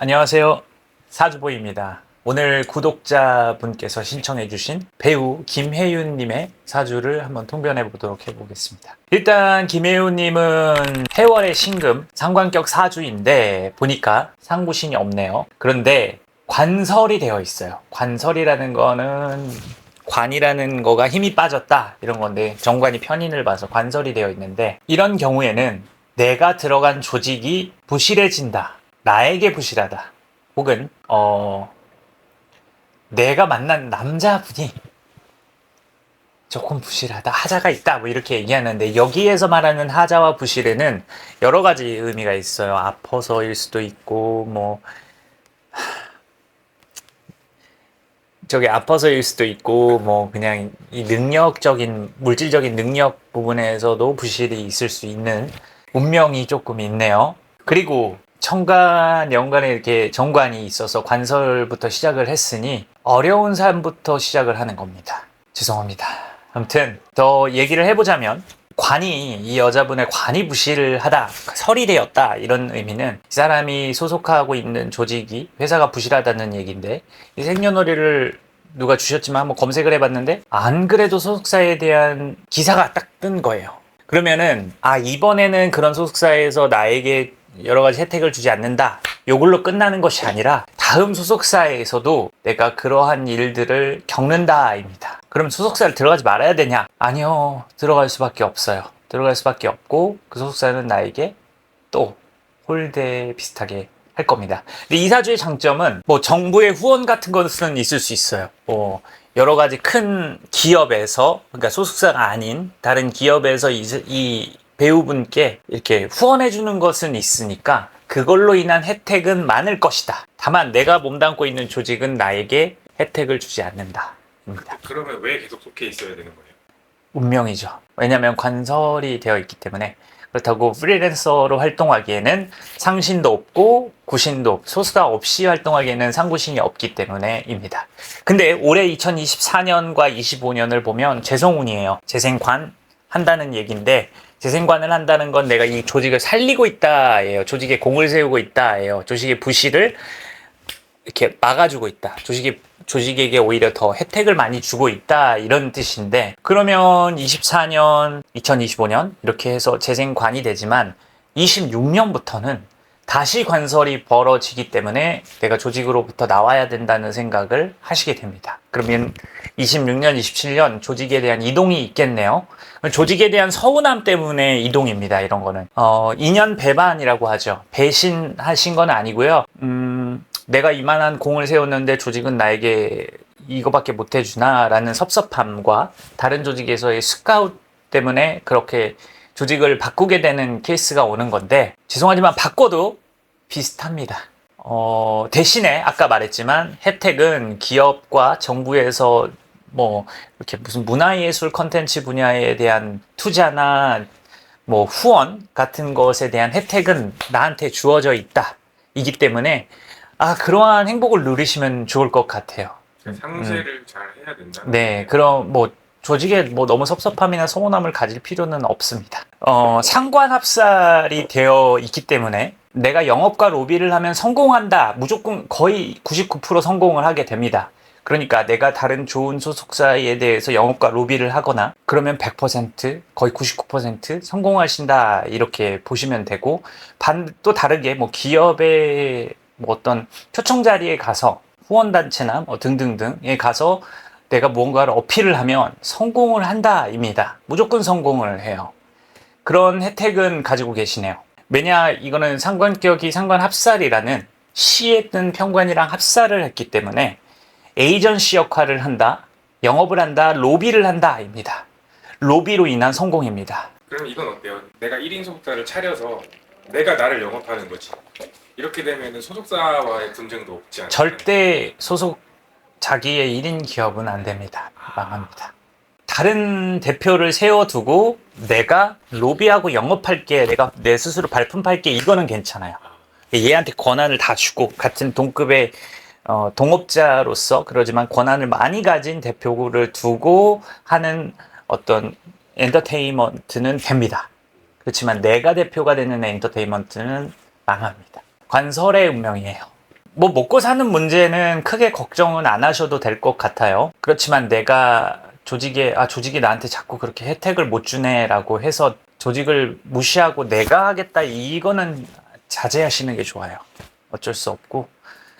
안녕하세요. 사주보입니다. 오늘 구독자분께서 신청해주신 배우 김혜윤님의 사주를 한번 통변해 보도록 해보겠습니다. 일단 김혜윤님은 해월의 신금 상관격 사주인데 보니까 상부신이 없네요. 그런데 관설이 되어 있어요. 관설이라는 거는 관이라는 거가 힘이 빠졌다 이런 건데 정관이 편인을 봐서 관설이 되어 있는데, 이런 경우에는 내가 들어간 조직이 부실해진다, 나에게 부실하다, 혹은 내가 만난 남자분이 조금 부실하다, 하자가 있다, 뭐 이렇게 얘기하는데, 여기에서 말하는 하자와 부실에는 여러 가지 의미가 있어요. 아파서일 수도 있고, 아파서일 수도 있고, 그냥 이 능력적인, 물질적인 능력 부분에서도 부실이 있을 수 있는 운명이 조금 있네요. 그리고 천간, 연간에 이렇게 정관이 있어서 관설부터 시작을 했으니 어려운 삶부터 시작을 하는 겁니다. 죄송합니다. 아무튼 더 얘기를 해보자면, 이 여자분의 관이 부실하다, 설이 되었다, 이런 의미는 이 사람이 소속하고 있는 조직이, 회사가 부실하다는 얘기인데, 이 생년월일을 누가 주셨지만 한번 검색을 해봤는데 안 그래도 소속사에 대한 기사가 딱 뜬 거예요. 그러면은 이번에는 그런 소속사에서 나에게 여러 가지 혜택을 주지 않는다, 요걸로 끝나는 것이 아니라 다음 소속사에서도 내가 그러한 일들을 겪는다입니다. 그럼 소속사를 들어가지 말아야 되냐? 아니요, 들어갈 수밖에 없어요. 들어갈 수밖에 없고, 그 소속사는 나에게 또 홀대 비슷하게 할 겁니다. 근데 이 사주의 장점은 정부의 후원 같은 것은 있을 수 있어요. 여러 가지 큰 기업에서, 그러니까 소속사가 아닌 다른 기업에서 이 배우분께 이렇게 후원해 주는 것은 있으니까 그걸로 인한 혜택은 많을 것이다. 다만 내가 몸담고 있는 조직은 나에게 혜택을 주지 않는다 입니다. 그러면 왜 계속 속해 있어야 되는 거예요? 운명이죠. 왜냐하면 관설이 되어 있기 때문에. 그렇다고 프리랜서로 활동하기에는 상신도 없고 구신도 없고, 소수가 없이 활동하기에는 상구신이 없기 때문에입니다. 근데 올해 2024년과 25년을 보면 재성운이에요. 재생관 한다는 얘기인데, 재생관을 한다는 건 내가 이 조직을 살리고 있다예요. 조직에 공을 세우고 있다예요. 조직의 부실을 이렇게 막아주고 있다, 조직에게 오히려 더 혜택을 많이 주고 있다, 이런 뜻인데, 그러면 24년, 2025년 이렇게 해서 재생관이 되지만 26년부터는 다시 관설이 벌어지기 때문에 내가 조직으로부터 나와야 된다는 생각을 하시게 됩니다. 그러면 26년, 27년 조직에 대한 이동이 있겠네요. 조직에 대한 서운함 때문에 이동입니다. 이런 거는 인연 배반이라고 하죠. 배신하신 건 아니고요. 내가 이만한 공을 세웠는데 조직은 나에게 이거밖에 못 해주나 라는 섭섭함과 다른 조직에서의 스카웃 때문에 그렇게 조직을 바꾸게 되는 케이스가 오는 건데, 죄송하지만 바꿔도 비슷합니다. 대신에 아까 말했지만 혜택은 기업과 정부에서 이렇게 무슨 문화예술 컨텐츠 분야에 대한 투자나 후원 같은 것에 대한 혜택은 나한테 주어져 있다, 이기 때문에 그러한 행복을 누리시면 좋을 것 같아요. 상쇄를 잘 해야 된다. 네, 그럼 조직에 너무 섭섭함이나 서운함을 가질 필요는 없습니다. 상관합살이 되어 있기 때문에 내가 영업과 로비를 하면 성공한다, 무조건 거의 99% 성공을 하게 됩니다. 그러니까 내가 다른 좋은 소속사에 대해서 영업과 로비를 하거나 그러면 100%, 거의 99% 성공하신다, 이렇게 보시면 되고, 또 다르게 기업의 어떤 초청 자리에 가서, 후원단체나 등등등에 가서 내가 무언가를 어필을 하면 성공을 한다입니다. 무조건 성공을 해요. 그런 혜택은 가지고 계시네요. 왜냐, 이거는 상관격이 상관합살이라는 시에 뜬 편관이랑 합살을 했기 때문에 에이전시 역할을 한다, 영업을 한다, 로비를 한다입니다. 로비로 인한 성공입니다. 그럼 이건 어때요? 내가 1인 소속사를 차려서 내가 나를 영업하는 거지. 이렇게 되면 소속사와의 분쟁도 없지 않나요? 절대 자기의 1인 기업은 안 됩니다. 망합니다. 다른 대표를 세워두고 내가 로비하고 영업할게, 내가 내 스스로 발품 팔게, 이거는 괜찮아요. 얘한테 권한을 다 주고, 같은 동급의 동업자로서, 그러지만 권한을 많이 가진 대표를 두고 하는 어떤 엔터테인먼트는 됩니다. 그렇지만 내가 대표가 되는 엔터테인먼트는 망합니다. 관설의 운명이에요. 뭐 먹고 사는 문제는 크게 걱정은 안 하셔도 될 것 같아요. 그렇지만 내가 조직이 나한테 자꾸 그렇게 혜택을 못 주네라고 해서 조직을 무시하고 내가 하겠다, 이거는 자제하시는 게 좋아요. 어쩔 수 없고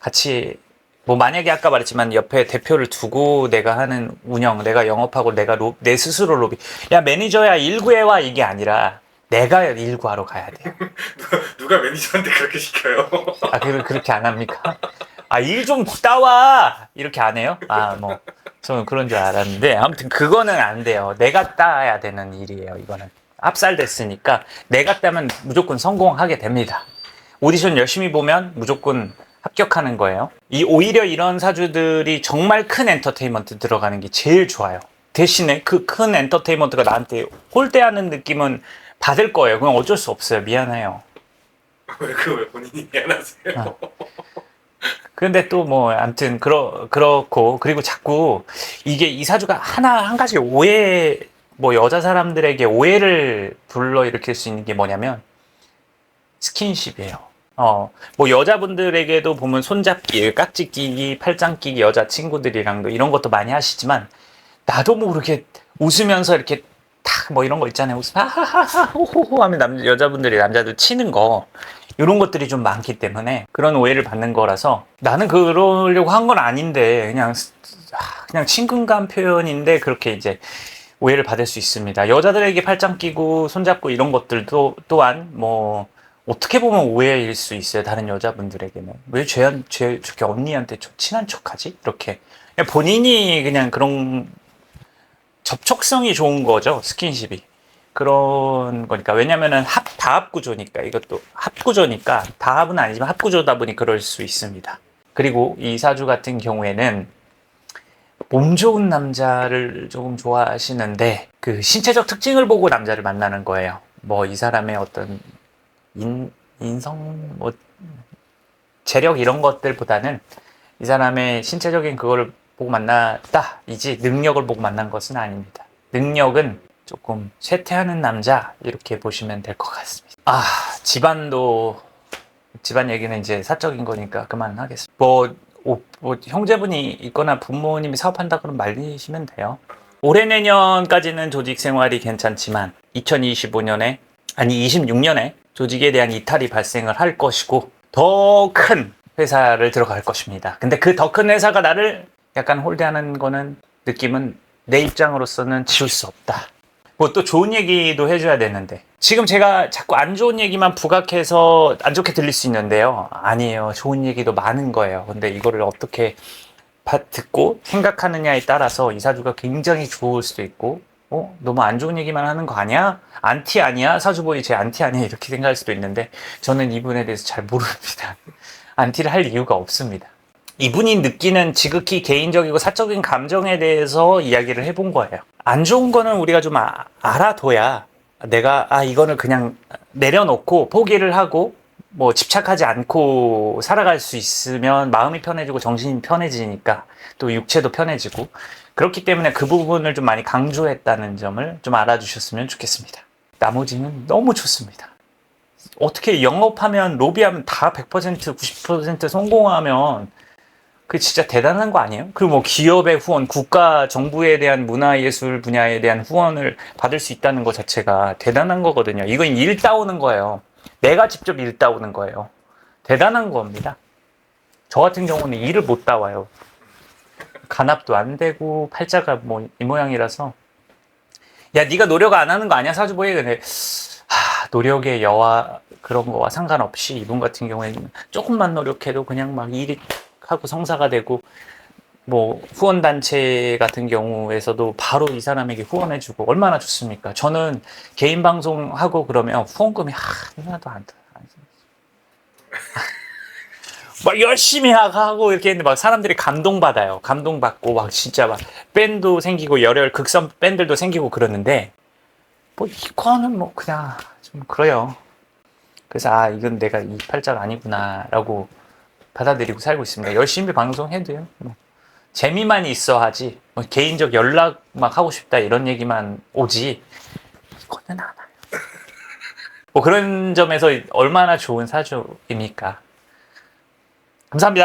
같이 뭐 만약에 아까 말했지만 옆에 대표를 두고 내가 하는 운영, 내가 영업하고 내 스스로 로비, 야 매니저야 일구해와, 이게 아니라 내가 일구하러 가야 돼요. 누가 매니저한테 그렇게 시켜요? 아, 그렇게 안 합니까? 아, 일 좀 따와! 이렇게 안 해요? 아, 뭐, 저는 그런 줄 알았는데, 아무튼 그거는 안 돼요. 내가 따야 되는 일이에요, 이거는. 압살됐으니까, 내가 따면 무조건 성공하게 됩니다. 오디션 열심히 보면 무조건 합격하는 거예요. 오히려 이런 사주들이 정말 큰 엔터테인먼트 들어가는 게 제일 좋아요. 대신에 그 큰 엔터테인먼트가 나한테 홀대하는 느낌은 받을 거예요. 그건 어쩔 수 없어요. 미안해요. 왜 본인이 미안하세요? 아. 근데 또 뭐 아무튼 그렇고, 그리고 자꾸 이게 이 사주가 한 가지 오해, 뭐 여자 사람들에게 오해를 불러일으킬 수 있는 게 뭐냐면 스킨십이에요. 뭐 여자분들에게도 보면 손잡기, 깍지 끼기, 팔짱 끼기, 여자 친구들이랑도 이런 것도 많이 하시지만, 나도 모르게 웃으면서 이렇게 탁 뭐 이런 거 있잖아요. 웃으면 하하하하 호호호 하면 남자들 치는 거, 이런 것들이 좀 많기 때문에 그런 오해를 받는 거라서, 나는 그러려고 한 건 아닌데 그냥 친근감 표현인데 그렇게 이제 오해를 받을 수 있습니다. 여자들에게 팔짱 끼고 손잡고 이런 것들도 또한 뭐 어떻게 보면 오해일 수 있어요. 다른 여자분들에게는 왜 저렇게 언니한테 친한 척하지? 이렇게 그냥 본인이 그냥 그런 접촉성이 좋은 거죠. 스킨십이. 그런 거니까. 왜냐면은 다합구조니까. 이것도 합구조니까. 다합은 아니지만 합구조다 보니 그럴 수 있습니다. 그리고 이 사주 같은 경우에는 몸 좋은 남자를 조금 좋아하시는데, 그 신체적 특징을 보고 남자를 만나는 거예요. 뭐 이 사람의 어떤 인성, 뭐 재력 이런 것들보다는 이 사람의 신체적인 그거를 보고 만났다, 이지 능력을 보고 만난 것은 아닙니다. 능력은 조금 쇠퇴하는 남자, 이렇게 보시면 될 것 같습니다. 집안 얘기는 이제 사적인 거니까 그만하겠습니다. 뭐 형제분이 있거나 부모님이 사업한다 그러면 말리시면 돼요. 올해 내년까지는 조직 생활이 괜찮지만 26년에 조직에 대한 이탈이 발생을 할 것이고, 더 큰 회사를 들어갈 것입니다. 근데 그 더 큰 회사가 나를 약간 홀대하는 거는, 느낌은 내 입장으로서는 지울 수 없다. 뭐 또 좋은 얘기도 해줘야 되는데, 지금 제가 자꾸 안 좋은 얘기만 부각해서 안 좋게 들릴 수 있는데요. 아니에요. 좋은 얘기도 많은 거예요. 근데 이거를 어떻게 듣고 생각하느냐에 따라서 이 사주가 굉장히 좋을 수도 있고, 너무 안 좋은 얘기만 하는 거 아니야? 안티 아니야? 사주보이 제 안티 아니야? 이렇게 생각할 수도 있는데, 저는 이분에 대해서 잘 모릅니다. 안티를 할 이유가 없습니다. 이분이 느끼는 지극히 개인적이고 사적인 감정에 대해서 이야기를 해본 거예요. 안 좋은 거는 우리가 좀 알아둬야, 내가 이거는 그냥 내려놓고 포기를 하고 뭐 집착하지 않고 살아갈 수 있으면 마음이 편해지고 정신이 편해지니까 또 육체도 편해지고, 그렇기 때문에 그 부분을 좀 많이 강조했다는 점을 좀 알아주셨으면 좋겠습니다. 나머지는 너무 좋습니다. 어떻게 영업하면, 로비하면 다 100%, 90% 성공하면 그 진짜 대단한 거 아니에요? 그리고 뭐 기업의 후원, 국가, 정부에 대한 문화예술 분야에 대한 후원을 받을 수 있다는 것 자체가 대단한 거거든요. 이건 일 따오는 거예요. 내가 직접 일 따오는 거예요. 대단한 겁니다. 저 같은 경우는 일을 못 따와요. 간압도 안 되고 팔자가 뭐 이 모양이라서, 야 네가 노력 안 하는 거 아니야 사주보이? 근데 노력의 여와 그런 거와 상관없이 이분 같은 경우에는 조금만 노력해도 그냥 막 일이 하고 성사가 되고, 뭐 후원단체 같은 경우에서도 바로 이 사람에게 후원해주고, 얼마나 좋습니까? 저는 개인 방송하고 그러면 후원금이 하나도 안 돼. 막 열심히 하고 이렇게 했는데 막 사람들이 감동받아요. 감동받고 막 진짜 막 밴도 생기고 극성 밴들도 생기고 그러는데, 뭐 이거는 뭐 그냥 좀 그래요. 그래서 이건 내가 이 팔자가 아니구나 라고 받아들이고 살고 있습니다. 열심히 방송해도요, 뭐 재미만 있어 하지, 뭐 개인적 연락 막 하고 싶다 이런 얘기만 오지, 이거는 안 와요. 뭐 그런 점에서 얼마나 좋은 사주입니까? 감사합니다.